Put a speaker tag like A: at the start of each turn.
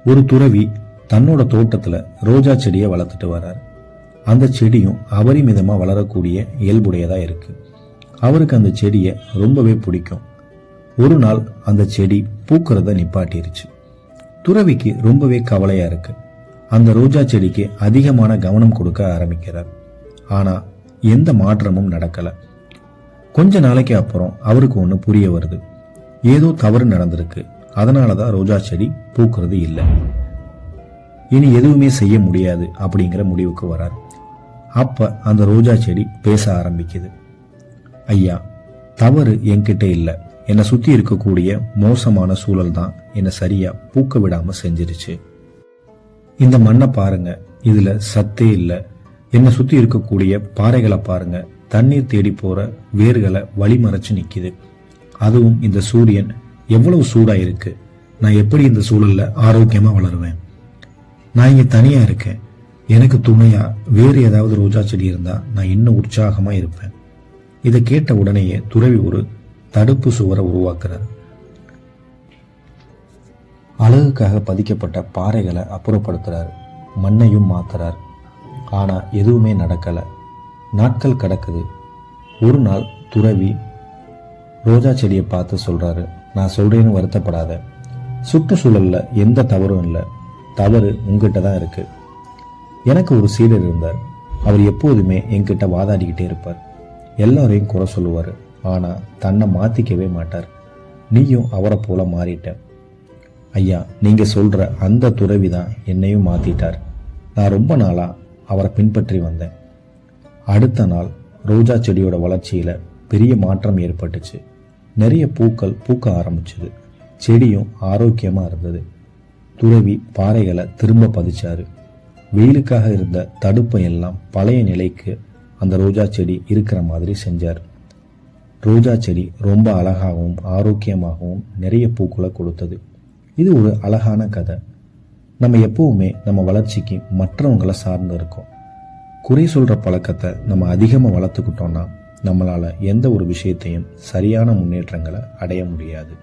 A: ஒரு துறவி தன்னோட தோட்டத்துல ரோஜா செடியை வளர்த்துட்டு வர்றாரு. அந்த செடியும் அபரிமிதமா வளரக்கூடிய இயல்புடையதா இருக்கு. அவருக்கு அந்த செடியை ரொம்பவே பிடிக்கும். ஒரு நாள் அந்த செடி பூக்கிறத நிப்பாட்டிருச்சு. துறவிக்கு ரொம்பவே கவலையா இருக்கு. அந்த ரோஜா செடிக்கு அதிகமான கவனம் கொடுக்க ஆரம்பிக்கிறார். ஆனா எந்த மாற்றமும் நடக்கல. கொஞ்ச நாளைக்கு அப்புறம் அவருக்கு ஒண்ணு புரிய வருது. ஏதோ தவறு நடந்திருக்கு. அதனாலதான் ரோஜா செடி பூக்கிறது இல்லை. இனி எதுவுமே செய்ய முடியாது அப்படிங்கிற முடிவுக்கு வரார். அப்ப அந்த ரோஜா செடி பேச ஆரம்பிக்குது. ஐயா, தவறு என்கிட்ட இல்லை. என்னை சுத்தி இருக்கக்கூடிய மோசமான சூழல் தான் என்னை சரியா பூக்க விடாம செஞ்சிருச்சு. இந்த மண்ணை பாருங்க, இதுல சத்தே இல்லை. என்னை சுத்தி இருக்கக்கூடிய பாறைகளை பாருங்க, தண்ணீர் தேடி போற வேர்களை வழிமறைச்சு நிக்குது. அதுவும் இந்த சூரியன் எவ்வளவு சூடா இருக்கு. நான் எப்படி இந்த சூழல்ல ஆரோக்கியமா வளருவேன்? நான் இங்க தனியா இருக்கேன். எனக்கு துணையா வேறு ஏதாவது ரோஜா செடி இருந்தா நான் இன்னும் உற்சாகமா இருப்பேன். இதை கேட்ட உடனேயே துறவி ஒரு தடுப்பு சுவரை உருவாக்குறார். அழகுக்காக பதிக்கப்பட்ட பாறைகளை அப்புறப்படுத்துறார். மண்ணையும் மாத்துறார். ஆனா எதுவுமே நடக்கல. நாட்கள் கடக்குது. ஒரு நாள் துறவி ரோஜா செடியை பார்த்து சொல்றாரு, நான் சொல்றேன்னு வருத்தப்படாத. சுற்றுச்சூழல்ல எந்த தவறும் இல்லை. தவறு உங்ககிட்ட தான் இருக்கு. எனக்கு ஒரு சீடர் இருந்தார். அவர் எப்போதுமே என்கிட்ட வாதாடிக்கிட்டே இருப்பார். எல்லாரையும் குறை சொல்லுவார். ஆனா தன்னை மாத்திக்கவே மாட்டார். நீயும் அவரை போல மாறிட்ட. ஐயா, நீங்க சொல்ற அந்த துறவி தான் என்னையும் மாத்திட்டார். நான் ரொம்ப நாளா அவரை பின்பற்றி வந்தேன். அடுத்த நாள் ரோஜா செடியோட வளர்ச்சியில பெரிய மாற்றம் ஏற்பட்டுச்சு. நிறைய பூக்கள் பூக்க ஆரம்பிச்சது. செடியும் ஆரோக்கியமா இருந்தது. துறவி பாறைகளை திரும்ப பதிச்சாரு. வெயிலுக்காக இருந்த தடுப்பை எல்லாம் பழைய நிலைக்கு அந்த ரோஜா செடி இருக்கிற மாதிரி செஞ்சார். ரோஜா செடி ரொம்ப அழகாகவும் ஆரோக்கியமாகவும் நிறைய பூக்களை கொடுத்தது. இது ஒரு அழகான கதை. நம்ம எப்பவுமே நம்ம வளர்ச்சிக்கு மற்றவங்களை சார்ந்து இருக்கோம். குறை சொல்ற பழக்கத்தை நம்ம அதிகமாக வளர்த்துக்கிட்டோம்னா நம்மளால எந்த ஒரு விஷயத்தையும் சரியான முன்னேற்றங்களை அடைய முடியாது.